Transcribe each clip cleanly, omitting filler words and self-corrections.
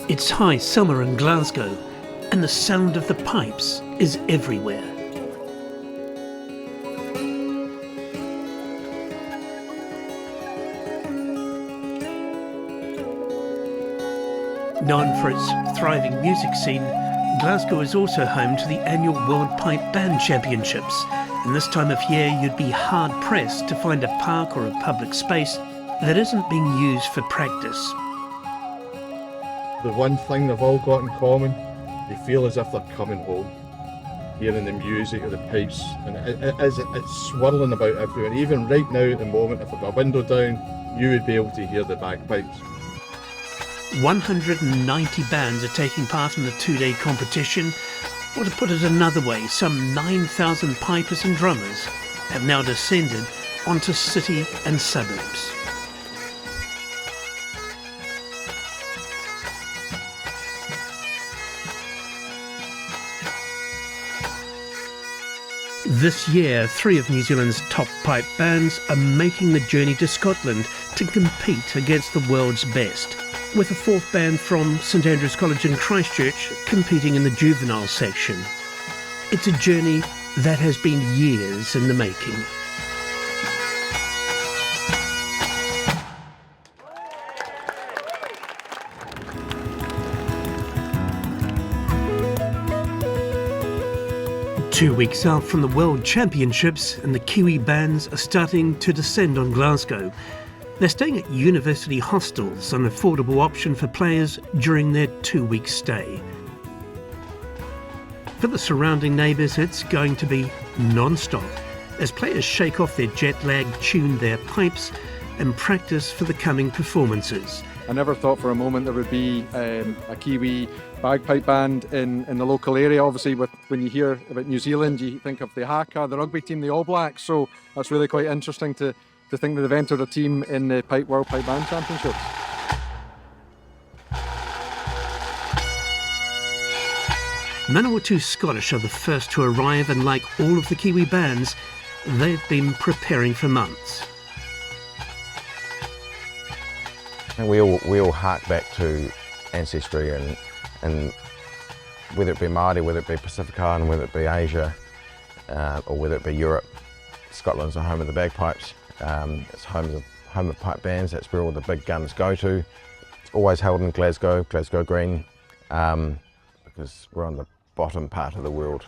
It's high summer in Glasgow, and the sound of the pipes is everywhere. Known for its thriving music scene, Glasgow is also home to the annual World Pipe Band Championships, and this time of year you'd be hard-pressed to find a park or a public space that isn't being used for practice. The one thing they've all got in common, they feel as if they're coming home, hearing the music of the pipes, and it's swirling about everywhere. Even right now at the moment, if I've got a window down, you would be able to hear the bagpipes. 190 bands are taking part in the two-day competition, or to put it another way, some 9,000 pipers and drummers have now descended onto city and suburbs. This year, 3 of New Zealand's top pipe bands are making the journey to Scotland to compete against the world's best, with a 4th band from St Andrew's College in Christchurch competing in the juvenile section. It's a journey that has been years in the making. Two weeks out from the World Championships, and the Kiwi bands are starting to descend on Glasgow. They're staying at university hostels, an affordable option for players during their 2-week stay. For the surrounding neighbours, it's going to be non-stop, as players shake off their jet lag, tune their pipes and practice for the coming performances. I never thought for a moment there would be a Kiwi bagpipe band in the local area. Obviously, when you hear about New Zealand, you think of the Haka, the rugby team, the All Blacks, so that's really quite interesting to think that they've entered a team in the World Pipe Band Championships. Manawatu Scottish are the first to arrive, and like all of the Kiwi bands, they've been preparing for months. And we all hark back to ancestry, and whether it be Māori, whether it be Pacific Island, whether it be Asia, or whether it be Europe, Scotland's the home of the bagpipes. It's home of pipe bands. That's where all the big guns go to. It's always held in Glasgow Green, because we're on the bottom part of the world.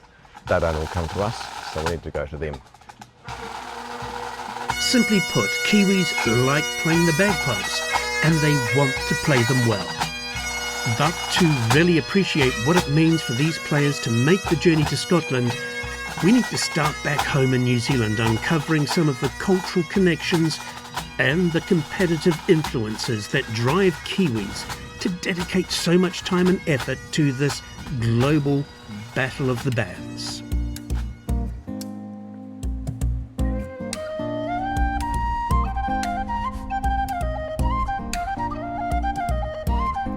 They don't all come to us, so we need to go to them. Simply put, Kiwis like playing the bagpipes, and they want to play them well. But to really appreciate what it means for these players to make the journey to Scotland, we need to start back home in New Zealand, uncovering some of the cultural connections and the competitive influences that drive Kiwis to dedicate so much time and effort to this global battle of the bands.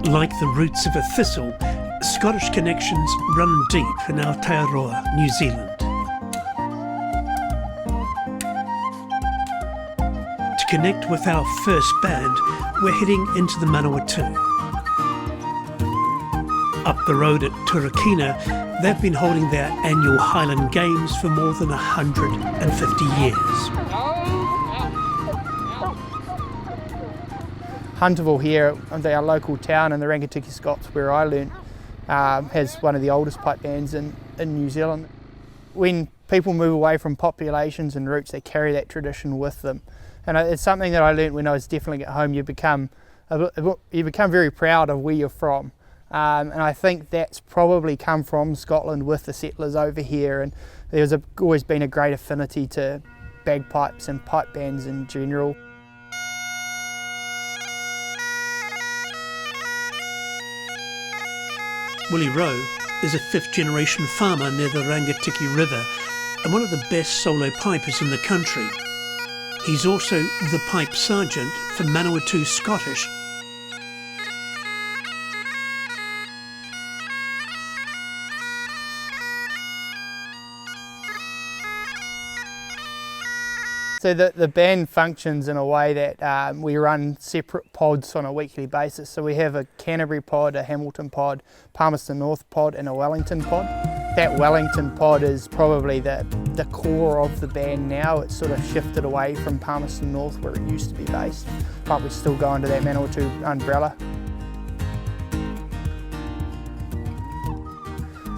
Like the roots of a thistle, Scottish connections run deep in Aotearoa, New Zealand. To connect with our first band, we're heading into the Manawatu. Up the road at Turakina, they've been holding their annual Highland Games for more than 150 years. Hunterville here, our local town in the Rangitiki Scots where I learnt, has one of the oldest pipe bands in New Zealand. When people move away from populations and roots, they carry that tradition with them. And it's something that I learnt when I was definitely at home. You become very proud of where you're from. And I think that's probably come from Scotland with the settlers over here. And there's always been a great affinity to bagpipes and pipe bands in general. Willie Rowe is a 5th-generation farmer near the Rangitiki River and one of the best solo pipers in the country. He's also the pipe sergeant for Manawatu Scottish. So the band functions in a way that we run separate pods on a weekly basis. So we have a Canterbury pod, a Hamilton pod, Palmerston North pod and a Wellington pod. That Wellington pod is probably the core of the band now. It's sort of shifted away from Palmerston North where it used to be based, but we still go under that Manawatu umbrella.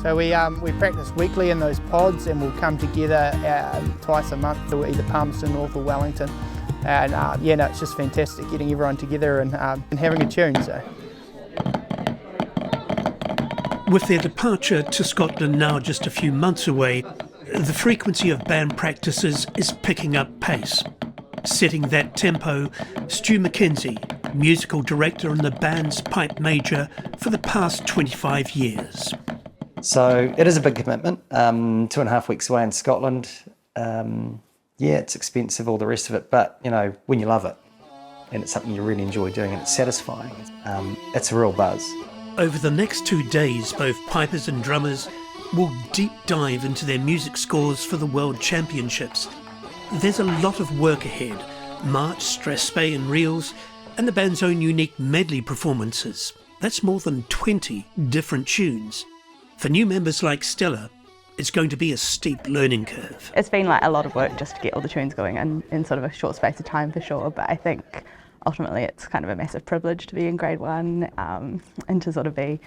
So we practice weekly in those pods, and we'll come together twice a month to either Palmerston North or Wellington. And yeah, no, it's just fantastic getting everyone together and having a tune. So. With their departure to Scotland now just a few months away, the frequency of band practices is picking up pace. Setting that tempo, Stu McKenzie, musical director and the band's pipe major for the past 25 years. So it is a big commitment, 2.5 weeks away in Scotland. Yeah, it's expensive, all the rest of it, but you know, when you love it and it's something you really enjoy doing and it's satisfying, it's a real buzz. Over the next 2 days, both pipers and drummers will deep dive into their music scores for the World Championships. There's a lot of work ahead, march, strathspey and reels, and the band's own unique medley performances. That's more than 20 different tunes. For new members like Stella, it's going to be a steep learning curve. It's been like a lot of work just to get all the tunes going in sort of a short space of time for sure, but I think ultimately it's kind of a massive privilege to be in grade 1 and to sort of be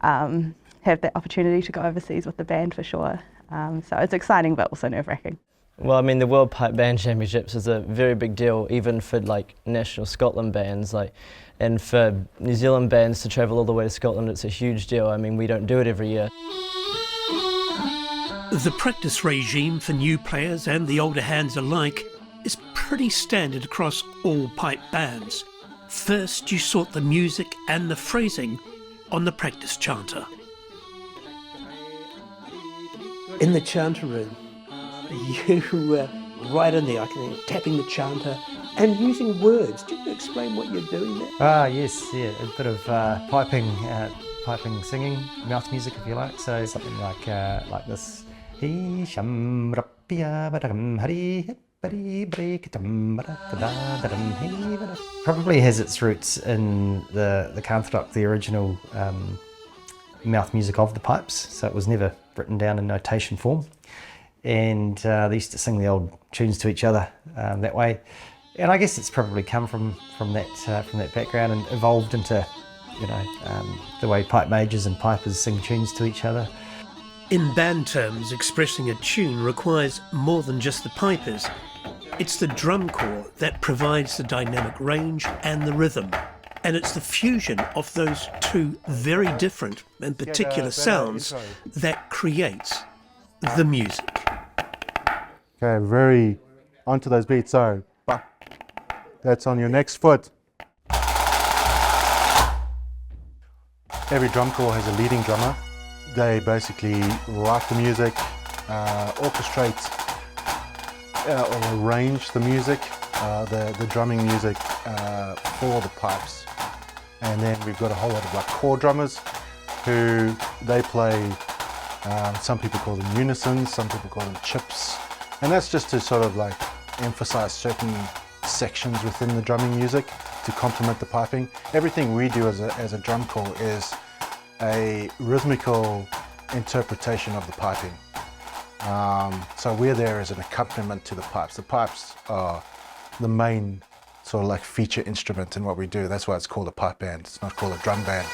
have that opportunity to go overseas with the band for sure. So it's exciting but also nerve-wracking. Well, I mean, the World Pipe Band Championships is a very big deal, even for like national Scotland bands, and for New Zealand bands to travel all the way to Scotland, it's a huge deal. I mean, we don't do it every year. The practice regime for new players and the older hands alike is pretty standard across all pipe bands. First, you sort the music and the phrasing on the practice chanter. In the chanter room, you were right in there, tapping the chanter and using words. Can you explain what you're doing there? Yes, yeah, a bit of piping, singing, mouth music if you like. So something like this. Probably has its roots in the Cantharock, the original mouth music of the pipes. So it was never written down in notation form. And they used to sing the old tunes to each other that way, and I guess it's probably come from that background and evolved into, you know, the way pipe majors and pipers sing tunes to each other. In band terms, expressing a tune requires more than just the pipers. It's the drum corps that provides the dynamic range and the rhythm, and it's the fusion of those two very different and particular sounds that creates the music. Okay, very onto those beats. So, that's on your next foot. Every drum corps has a leading drummer. They basically write the music, orchestrate or arrange the music, the drumming music for the pipes. And then we've got a whole lot of like core drummers who they play. Some people call them unisons, some people call them chips, and that's just to sort of like emphasize certain sections within the drumming music to complement the piping. Everything we do as a drum corps is a rhythmical interpretation of the piping. So we're there as an accompaniment to the pipes. The pipes are the main sort of like feature instrument in what we do. That's why it's called a pipe band. It's not called a drum band.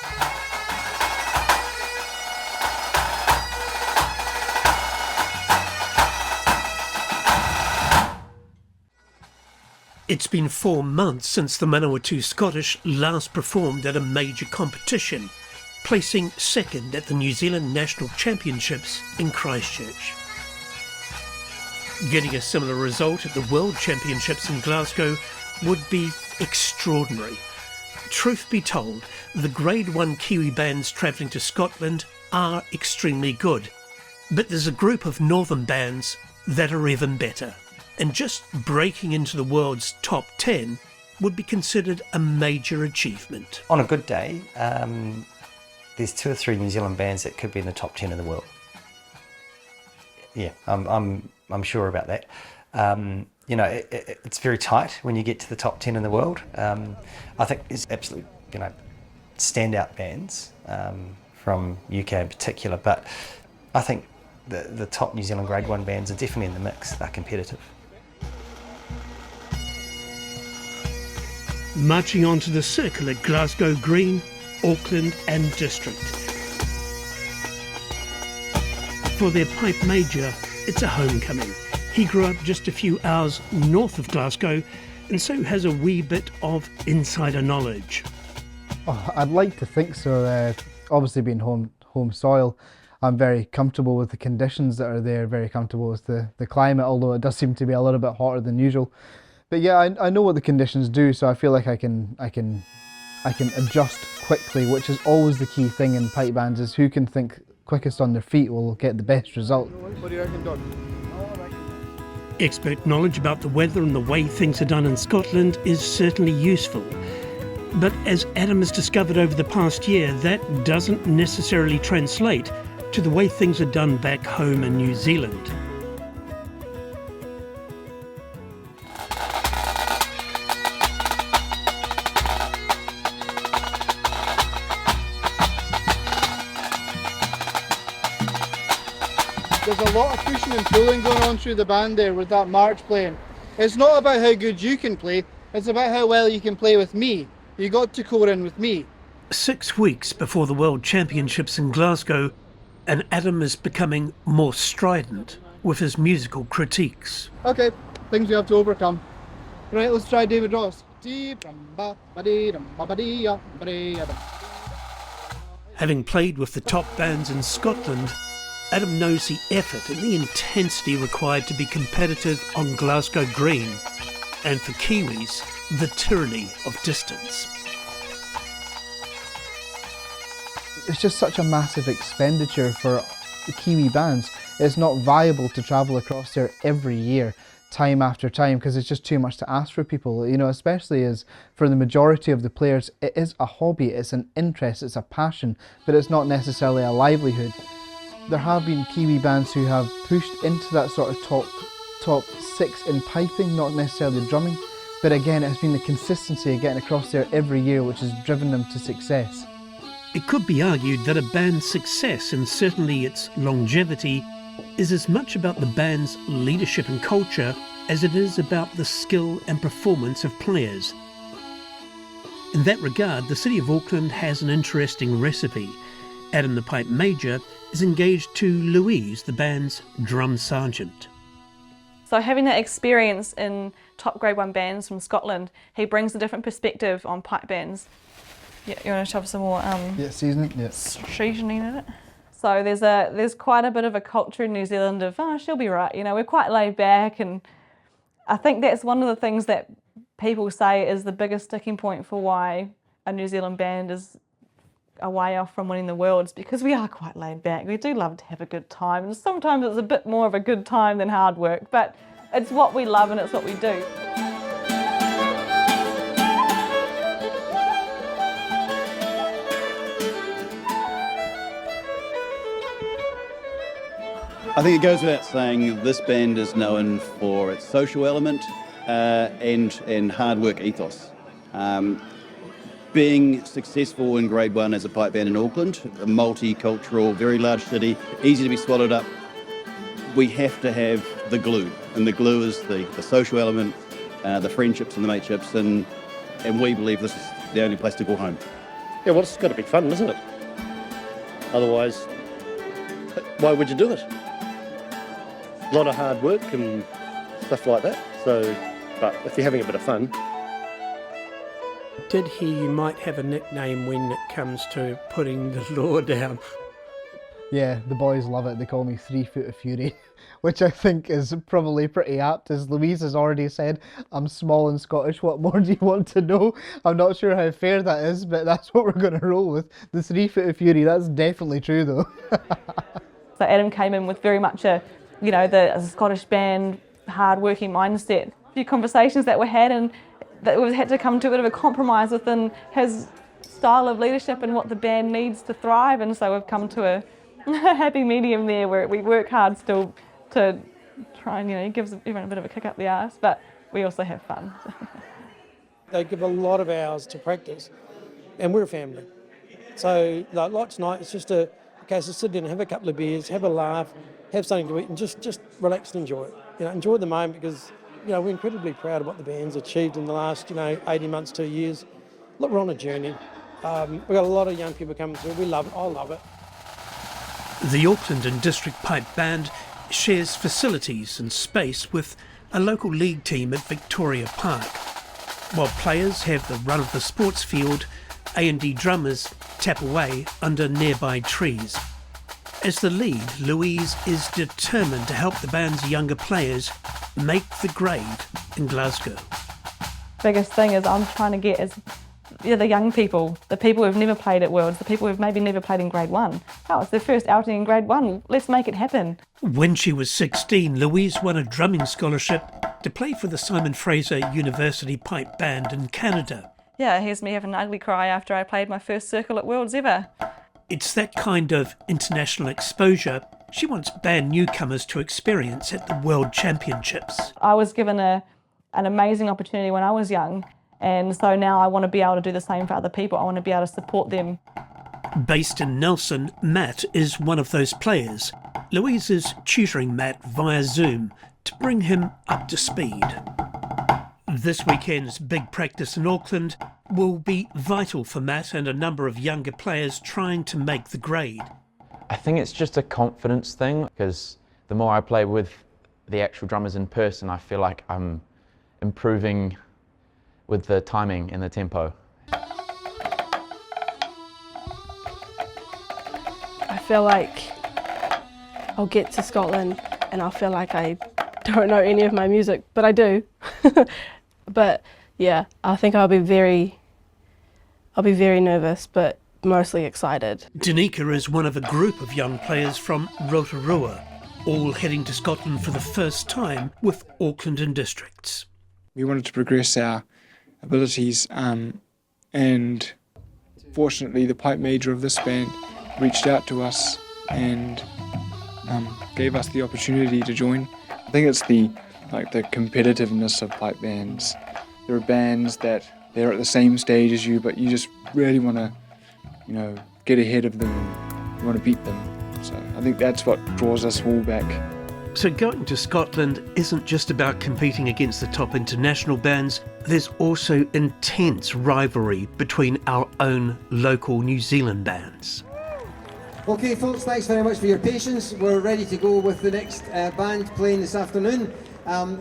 It's been 4 months since the Manawatu Scottish last performed at a major competition, placing second at the New Zealand National Championships in Christchurch. Getting a similar result at the World Championships in Glasgow would be extraordinary. Truth be told, the Grade 1 Kiwi bands travelling to Scotland are extremely good, but there's a group of northern bands that are even better. And just breaking into the world's top 10 would be considered a major achievement. On a good day, there's 2 or 3 New Zealand bands that could be in the top 10 in the world. Yeah, I'm sure about that. you know, it's very tight when you get to the top 10 in the world. I think there's absolute, you know, standout bands from UK in particular, but I think the top New Zealand Grade 1 bands are definitely in the mix. They're competitive. Marching on to the circle at Glasgow Green, Auckland and District. For their pipe major, it's a homecoming. He grew up just a few hours north of Glasgow and so has a wee bit of insider knowledge. Oh, I'd like to think so. Obviously being home soil, I'm very comfortable with the conditions that are there, very comfortable with the climate, although it does seem to be a little bit hotter than usual. But yeah, I know what the conditions do, so I feel like I can adjust quickly, which is always the key thing in pipe bands, is who can think quickest on their feet will get the best result. What do you reckon, Don? Expert knowledge about the weather and the way things are done in Scotland is certainly useful. But as Adam has discovered over the past year, that doesn't necessarily translate to the way things are done back home in New Zealand. There's a lot of pushing and pulling going on through the band there with that march playing. It's not about how good you can play, it's about how well you can play with me. You got to core in with me. 6 weeks before the World Championships in Glasgow, and Adam is becoming more strident with his musical critiques. Okay, things we have to overcome. Right, let's try David Ross. Having played with the top bands in Scotland, Adam knows the effort and the intensity required to be competitive on Glasgow Green, and for Kiwis, the tyranny of distance. It's just such a massive expenditure for the Kiwi bands. It's not viable to travel across there every year, time after time, because it's just too much to ask for people, you know, especially as for the majority of the players, it is a hobby, it's an interest, it's a passion, but it's not necessarily a livelihood. There have been Kiwi bands who have pushed into that sort of top 6 in piping, not necessarily drumming, but again it's been the consistency of getting across there every year which has driven them to success. It could be argued that a band's success, and certainly its longevity, is as much about the band's leadership and culture as it is about the skill and performance of players. In that regard, the City of Auckland has an interesting recipe. Adam the Pipe Major is engaged to Louise, the band's drum sergeant. So having that experience in top grade 1 bands from Scotland, he brings a different perspective on pipe bands. Yeah, you want to shove some more seasoning in it? So there's quite a bit of a culture in New Zealand of, oh, she'll be right, you know, we're quite laid back, and I think that's one of the things that people say is the biggest sticking point for why a New Zealand band is a way off from winning the Worlds, because we are quite laid back. We do love to have a good time, and sometimes it's a bit more of a good time than hard work, but it's what we love and it's what we do. I think it goes without saying this band is known for its social element and hard work ethos. Being successful in grade 1 as a pipe band in Auckland, a multicultural, very large city, easy to be swallowed up, we have to have the glue, and the glue is the social element, the friendships and the mateships, and we believe this is the only place to call home. Yeah, well, it's got to be fun, isn't it? Otherwise, why would you do it? A lot of hard work and stuff like that. So, but if you're having a bit of fun. Did hear you might have a nickname when it comes to putting the law down. Yeah, the boys love it. They call me 3 Foot of Fury, which I think is probably pretty apt. As Louise has already said, I'm small and Scottish. What more do you want to know? I'm not sure how fair that is, but that's what we're going to roll with. The 3 Foot of Fury, that's definitely true though. So Adam came in with very much a, you know, as a Scottish band, hard-working mindset. A few conversations that were had, and that we've had to come to a bit of a compromise within his style of leadership and what the band needs to thrive, and so we've come to a happy medium there where we work hard still to try and, it gives everyone a bit of a kick up the arse, but we also have fun. They give a lot of hours to practice, and we're a family. So like tonight, it's just a case of sit down and have a couple of beers, have a laugh, have something to eat, and just relax and enjoy it. Enjoy the moment, because we're incredibly proud of what the band's achieved in the last 18 months, 2 years. Look, we're on a journey. We've got a lot of young people coming through. We love it. I love it. The Auckland and District Pipe Band shares facilities and space with a local league team at Victoria Park. While players have the run of the sports field, A&D drummers tap away under nearby trees. As the lead, Louise is determined to help the band's younger players make the grade in Glasgow. Biggest thing is I'm trying to get the young people, the people who've never played at Worlds, the people who've maybe never played in Grade 1. Oh, it's their first outing in Grade 1. Let's make it happen. When she was 16, Louise won a drumming scholarship to play for the Simon Fraser University Pipe Band in Canada. Yeah, here's me having an ugly cry after I played my first circle at Worlds ever. It's that kind of international exposure she wants band newcomers to experience at the World Championships. I was given an amazing opportunity when I was young, and so now I want to be able to do the same for other people. I want to be able to support them. Based in Nelson, Matt is one of those players. Louise is tutoring Matt via Zoom to bring him up to speed. This weekend's big practice in Auckland will be vital for Matt and a number of younger players trying to make the grade. I think it's just a confidence thing, because the more I play with the actual drummers in person, I feel like I'm improving with the timing and the tempo. I feel like I'll get to Scotland and I'll feel like I don't know any of my music, but I do. But yeah, I think I'll be very nervous, but mostly excited. Danica is one of a group of young players from Rotorua, all heading to Scotland for the first time with Auckland and Districts. We wanted to progress our abilities, and fortunately the pipe major of this band reached out to us and gave us the opportunity to join. I think it's the competitiveness of pipe bands. There are bands that they're at the same stage as you, but you just really want to, get ahead of them. You want to beat them. So I think that's what draws us all back. So going to Scotland isn't just about competing against the top international bands. There's also intense rivalry between our own local New Zealand bands. Okay folks, thanks very much for your patience. We're ready to go with the next band playing this afternoon.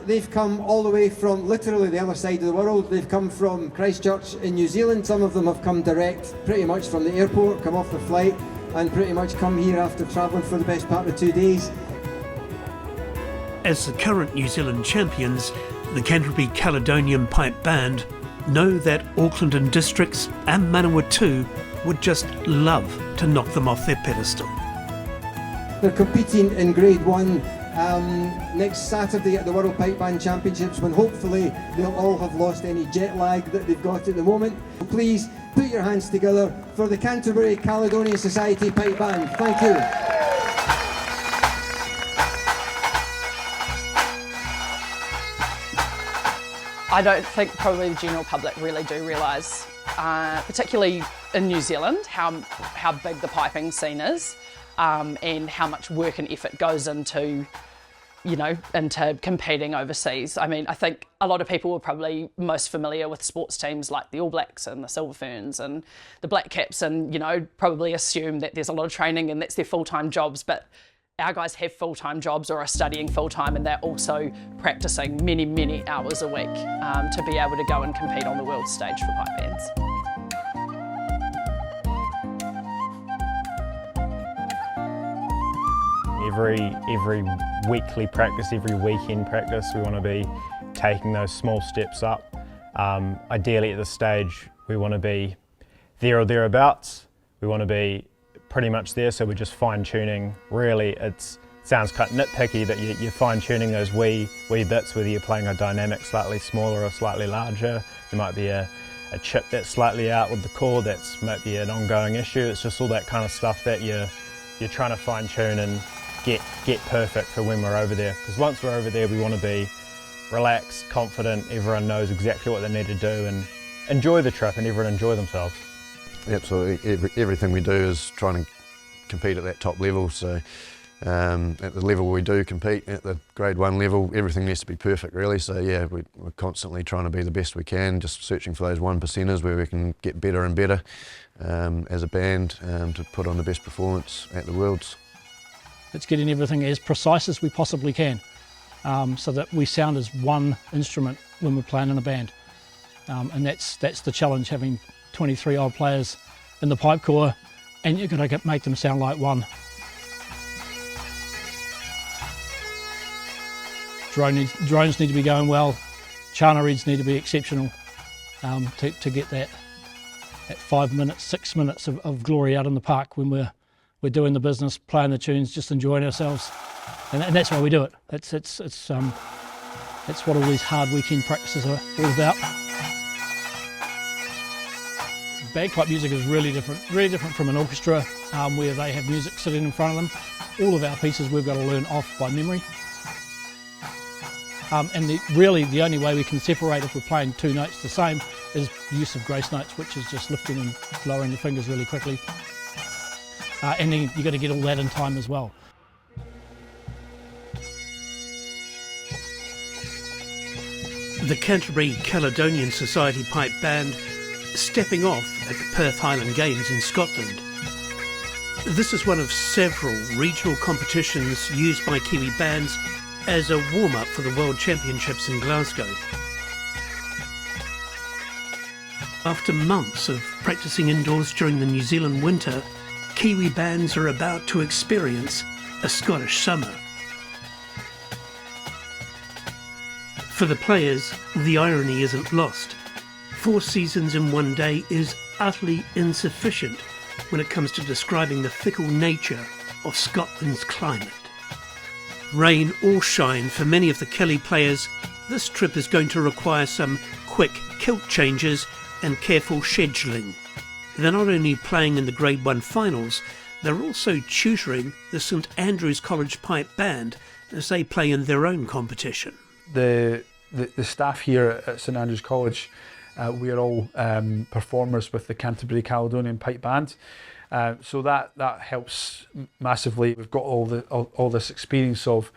They've come all the way from literally the other side of the world. They've come from Christchurch in New Zealand. Some of them have come direct pretty much from the airport, come off the flight and pretty much come here after travelling for the best part of 2 days. As the current New Zealand champions, the Canterbury Caledonian Pipe Band know that Auckland and Districts and Manawatu would just love to knock them off their pedestal. They're competing in Grade 1 next Saturday at the World Pipe Band Championships, when hopefully they'll all have lost any jet lag that they've got at the moment. Please put your hands together for the Canterbury Caledonian Society Pipe Band. Thank you. I don't think probably the general public really do realise, particularly in New Zealand, how big the piping scene is, and how much work and effort goes into competing overseas. I mean, I think a lot of people are probably most familiar with sports teams like the All Blacks and the Silver Ferns and the Black Caps, and probably assume that there's a lot of training and that's their full-time jobs, but our guys have full-time jobs or are studying full-time, and they're also practicing many, many hours a week to be able to go and compete on the world stage for pipe bands. Every weekly practice, every weekend practice, we want to be taking those small steps up. Ideally at this stage, we want to be there or thereabouts. We want to be pretty much there, so we're just fine-tuning. Really, it sounds quite nitpicky, but you're fine-tuning those wee bits, whether you're playing a dynamic slightly smaller or slightly larger. There might be a chip that's slightly out with the cord, that's might be an ongoing issue. It's just all that kind of stuff that you're trying to fine-tune, and get perfect for when we're over there. Because once we're over there, we want to be relaxed, confident, everyone knows exactly what they need to do and enjoy the trip and everyone enjoy themselves. Absolutely, everything we do is trying to compete at that top level, so at the level we do compete, at the grade 1 level, everything needs to be perfect really, so yeah, we're constantly trying to be the best we can, just searching for those 1%ers where we can get better and better as a band to put on the best performance at the Worlds. It's getting everything as precise as we possibly can, so that we sound as one instrument when we're playing in a band. And that's the challenge, having 23 odd players in the pipe corps, and you've got to make them sound like one. Drones need to be going well, Chana reeds need to be exceptional to get that 5 minutes, 6 minutes of glory out in the park when we're doing the business, playing the tunes, just enjoying ourselves, and that's why we do it. That's what all these hard weekend practices are all about. Bagpipe music is really different from an orchestra where they have music sitting in front of them. All of our pieces we've got to learn off by memory. And really the only way we can separate if we're playing two notes the same is the use of grace notes, which is just lifting and lowering the fingers really quickly. And then you've got to get all that in time as well. The Canterbury Caledonian Society Pipe Band stepping off at the Perth Highland Games in Scotland. This is one of several regional competitions used by Kiwi bands as a warm-up for the World Championships in Glasgow. After months of practicing indoors during the New Zealand winter, Kiwi bands are about to experience a Scottish summer. For the players, the irony isn't lost. 4 seasons in one day is utterly insufficient when it comes to describing the fickle nature of Scotland's climate. Rain or shine for many of the Kelly players, this trip is going to require some quick kilt changes and careful scheduling. They're not only playing in the Grade 1 finals, they're also tutoring the St Andrews College Pipe Band as they play in their own competition. The staff here at St Andrews College, we're all performers with the Canterbury Caledonian Pipe Band. So that helps massively. We've got all this experience of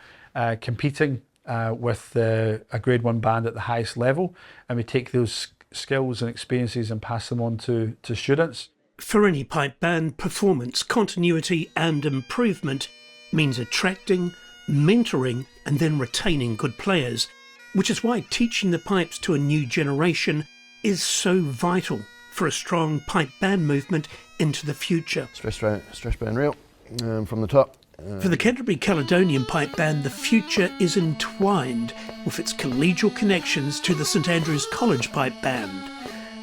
competing with a Grade 1 band at the highest level, and we take those skills and experiences and pass them on to students. For any pipe band, performance, continuity and improvement means attracting, mentoring and then retaining good players, which is why teaching the pipes to a new generation is so vital for a strong pipe band movement into the future. Stress band reel from the top. For the Canterbury Caledonian Pipe Band, the future is entwined with its collegial connections to the St Andrews College Pipe Band.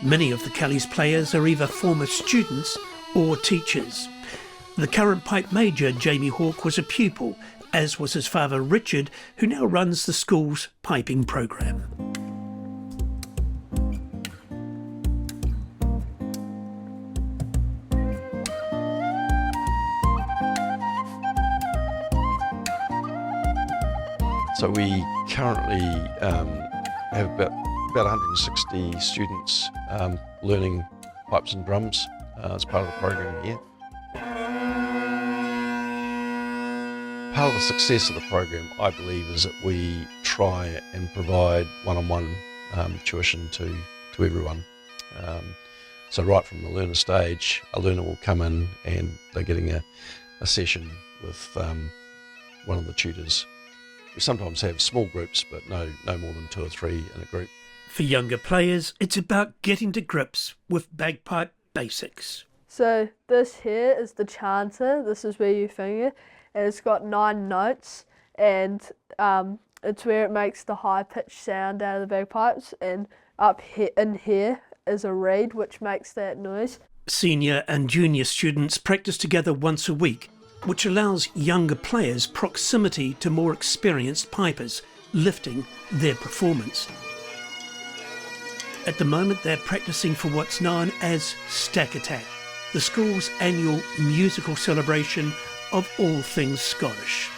Many of the Kelly's players are either former students or teachers. The current pipe major, Jamie Hawke, was a pupil, as was his father Richard, who now runs the school's piping program. So we currently have about 160 students learning pipes and drums as part of the program here. Part of the success of the program, I believe, is that we try and provide one-on-one tuition to everyone. So right from the learner stage, a learner will come in and they're getting a session with one of the tutors. We sometimes have small groups, but no more than 2 or 3 in a group. For younger players, it's about getting to grips with bagpipe basics. So this here is the chanter. This is where you finger, and it's got 9 notes, and it's where it makes the high-pitched sound out of the bagpipes, and up here in here is a reed which makes that noise. Senior and junior students practice together once a week, which allows younger players proximity to more experienced pipers, lifting their performance. At the moment, they're practicing for what's known as Stack Attack, the school's annual musical celebration of all things Scottish.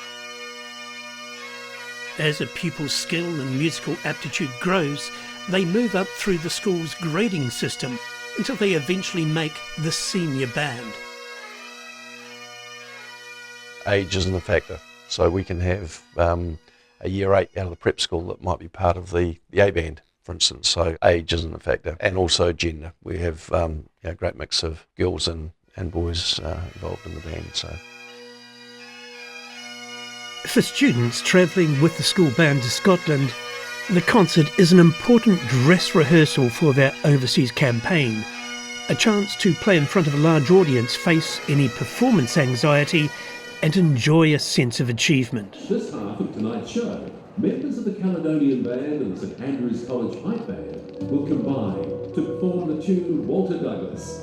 As a pupil's skill and musical aptitude grows, they move up through the school's grading system until they eventually make the senior band. Age isn't a factor, so we can have a year 8 out of the prep school that might be part of the A band, for instance, so age isn't a factor. And also gender. We have a great mix of girls and boys involved in the band. So. For students travelling with the school band to Scotland, the concert is an important dress rehearsal for their overseas campaign, a chance to play in front of a large audience, face any performance anxiety and enjoy a sense of achievement. This half of tonight's show, members of the Caledonian Band and the St Andrews College Pipe Band will combine to perform the tune Walter Douglas.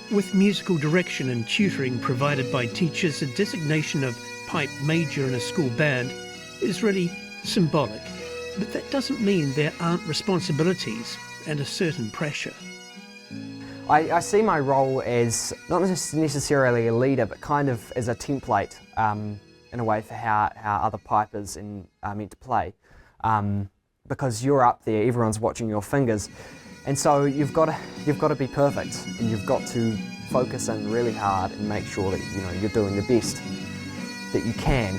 With musical direction and tutoring provided by teachers, a designation of pipe major in a school band is really symbolic. But that doesn't mean there aren't responsibilities and a certain pressure. I see my role as not necessarily a leader, but kind of as a template in a way for how other pipers are meant to play. Because you're up there, everyone's watching your fingers. And so you've got to be perfect, and you've got to focus in really hard and make sure that you're doing the best that you can.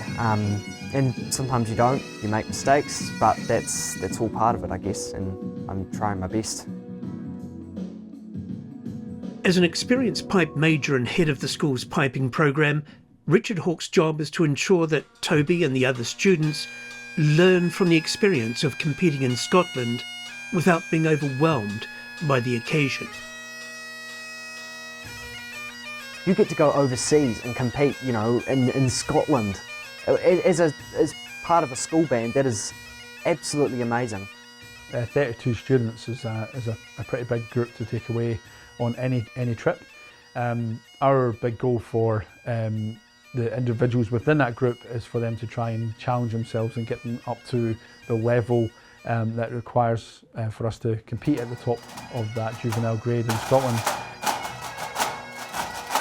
And sometimes you don't, you make mistakes, but that's all part of it, I guess, and I'm trying my best. As an experienced pipe major and head of the school's piping program, Richard Hawke's job is to ensure that Toby and the other students learn from the experience of competing in Scotland without being overwhelmed by the occasion. You get to go overseas and compete, in Scotland. As part of a school band, that is absolutely amazing. 32 students is a pretty big group to take away on any trip. Our big goal for the individuals within that group is for them to try and challenge themselves and get them up to the level that requires for us to compete at the top of that juvenile grade in Scotland.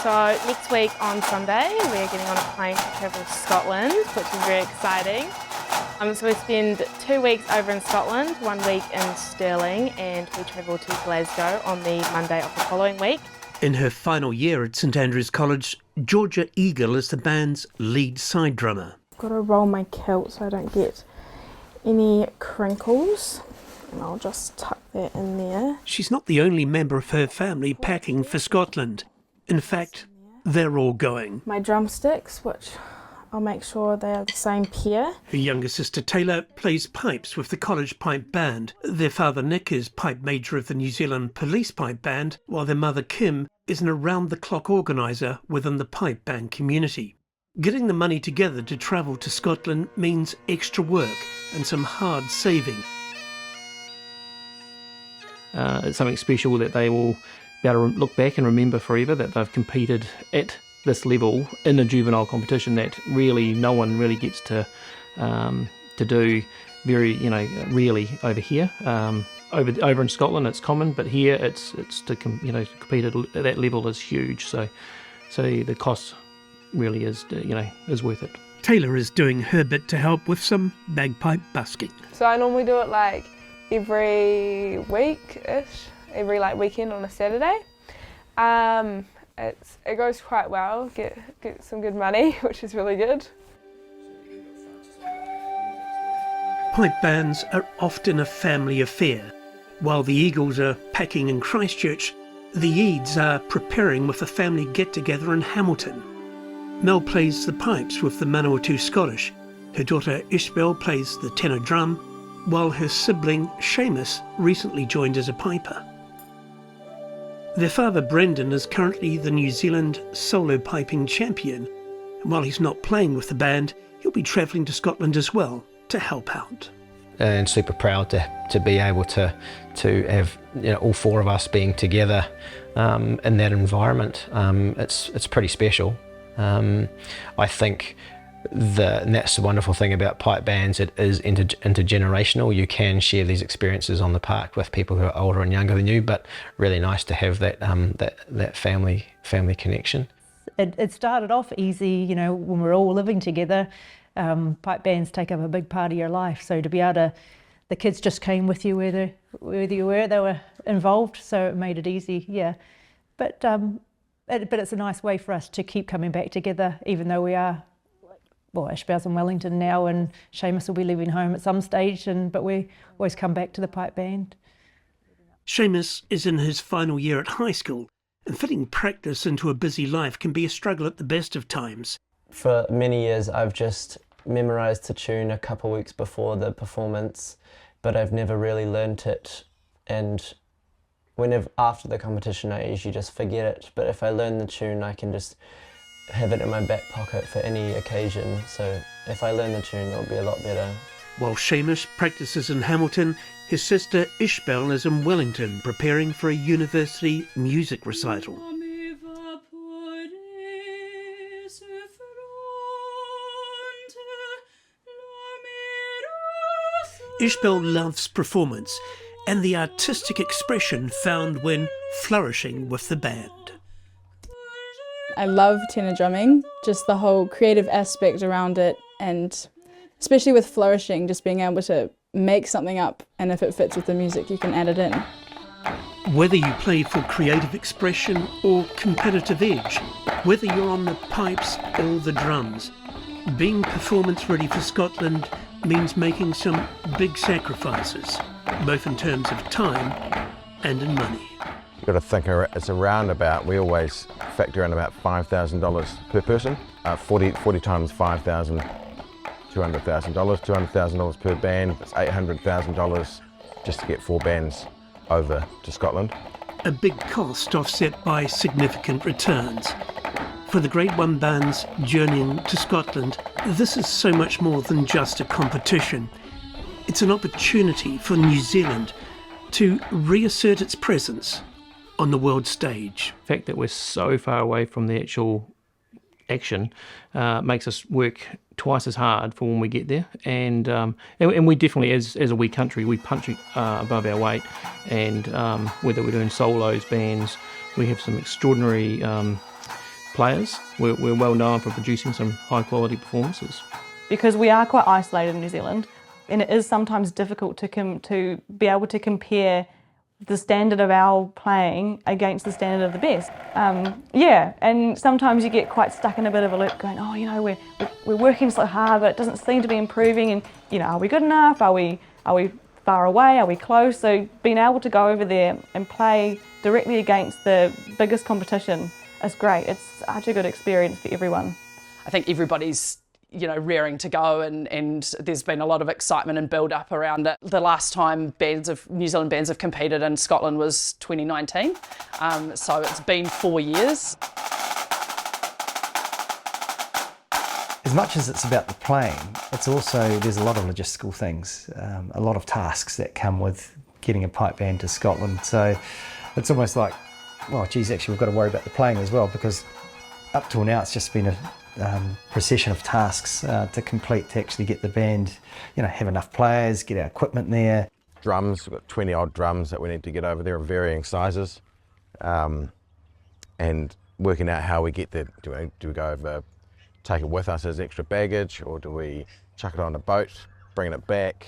So next week on Sunday we're getting on a plane to travel to Scotland, which is very exciting. So we spend 2 weeks over in Scotland, 1 week in Stirling, and we travel to Glasgow on the Monday of the following week. In her final year at St Andrews College, Georgia Eagle is the band's lead side drummer. I've got to roll my kilt so I don't get any crinkles, and I'll just tuck that in there. She's not the only member of her family packing for Scotland. In fact, they're all going. My drumsticks, which I'll make sure they are the same pair. Her younger sister Taylor plays pipes with the college pipe band. Their father Nick is pipe major of the New Zealand Police Pipe Band, while their mother Kim is an around-the-clock organiser within the pipe band community. Getting the money together to travel to Scotland means extra work and some hard saving. It's something special that they will be able to look back and remember forever, that they've competed at this level in a juvenile competition that really no one really gets to do very, rarely over here. Over in Scotland it's common, but here it's to compete at that level is huge. So the cost really is worth it. Taylor is doing her bit to help with some bagpipe busking. So I normally do it like every week-ish, every weekend on a Saturday. It goes quite well, get some good money, which is really good. Pipe bands are often a family affair. While the Eagles are packing in Christchurch, the Eads are preparing with a family get-together in Hamilton. Mel plays the pipes with the Manawatu Scottish. Her daughter Ishbel plays the tenor drum, while her sibling Seamus recently joined as a piper. Their father Brendan is currently the New Zealand solo piping champion, and while he's not playing with the band, he'll be travelling to Scotland as well to help out. And super proud to be able to have all four of us being together in that environment. It's pretty special. I think and that's the wonderful thing about pipe bands. It is intergenerational. You can share these experiences on the park with people who are older and younger than you, but really nice to have that that family connection. It started off easy, you know, when we're all living together. Pipe bands take up a big part of your life, so to be able to, the kids just came with you whether you were, they were involved, so it made it easy, yeah. But it's a nice way for us to keep coming back together, even though we are, well, Ishbel's in Wellington now, and Seamus will be leaving home at some stage, but we always come back to the pipe band. Seamus is in his final year at high school, and fitting practice into a busy life can be a struggle at the best of times. For many years I've just memorised the tune a couple of weeks before the performance, but I've never really learnt it, and after the competition I usually just forget it, but if I learn the tune I can just have it in my back pocket for any occasion, so if I learn the tune it'll be a lot better. While Seamus practices in Hamilton, his sister Ishbel is in Wellington preparing for a university music recital. Ishbel loves performance and the artistic expression found when flourishing with the band. I love tenor drumming, just the whole creative aspect around it, and especially with flourishing, just being able to make something up, and if it fits with the music you can add it in. Whether you play for creative expression or competitive edge, whether you're on the pipes or the drums, being performance ready for Scotland means making some big sacrifices, both in terms of time and in money. You've got to think it's around about, we always factor in about $5,000 per person, 40 times 5,000, $200,000, $200,000 per band, that's $800,000 just to get 4 bands over to Scotland. A big cost offset by significant returns. For the Grade 1 bands journeying to Scotland, this is so much more than just a competition. It's an opportunity for New Zealand to reassert its presence on the world stage. The fact that we're so far away from the actual action makes us work twice as hard for when we get there, and we definitely, as a wee country, we punch above our weight, and whether we're doing solos, bands, we have some extraordinary players. We're well known for producing some high quality performances. Because we are quite isolated in New Zealand, and it is sometimes difficult to be able to compare the standard of our playing against the standard of the best. Yeah, and sometimes you get quite stuck in a bit of a loop going, oh, you know, we're working so hard, but it doesn't seem to be improving, and, you know, are we good enough? Are we far away? Are we close? So being able to go over there and play directly against the biggest competition is great. It's such a good experience for everyone. I think everybody's, you know, raring to go, and there's been a lot of excitement and build up around it. The last time New Zealand bands have competed in Scotland was 2019, so it's been 4 years. As much as it's about the playing, it's also, there's a lot of logistical things, a lot of tasks that come with getting a pipe band to Scotland. So it's almost like, well, geez, actually we've got to worry about the playing as well, because up till now it's just been a procession of tasks to complete to actually get the band, you know, have enough players, get our equipment there. Drums, we've got 20 odd drums that we need to get over there of varying sizes, and working out how we get there. Do we go over, take it with us as extra baggage, or do we chuck it on a boat, bringing it back?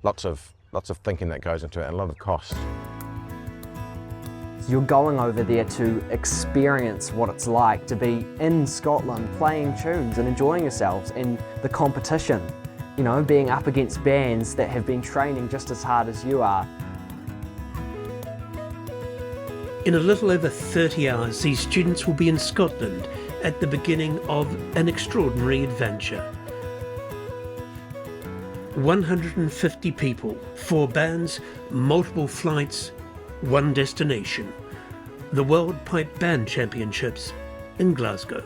Lots of thinking that goes into it, and a lot of cost. You're going over there to experience what it's like to be in Scotland playing tunes and enjoying yourselves, and the competition, you know, being up against bands that have been training just as hard as you are. In a little over 30 hours, these students will be in Scotland at the beginning of an extraordinary adventure. 150 people, 4 bands, multiple flights, one destination, the World Pipe Band Championships in Glasgow.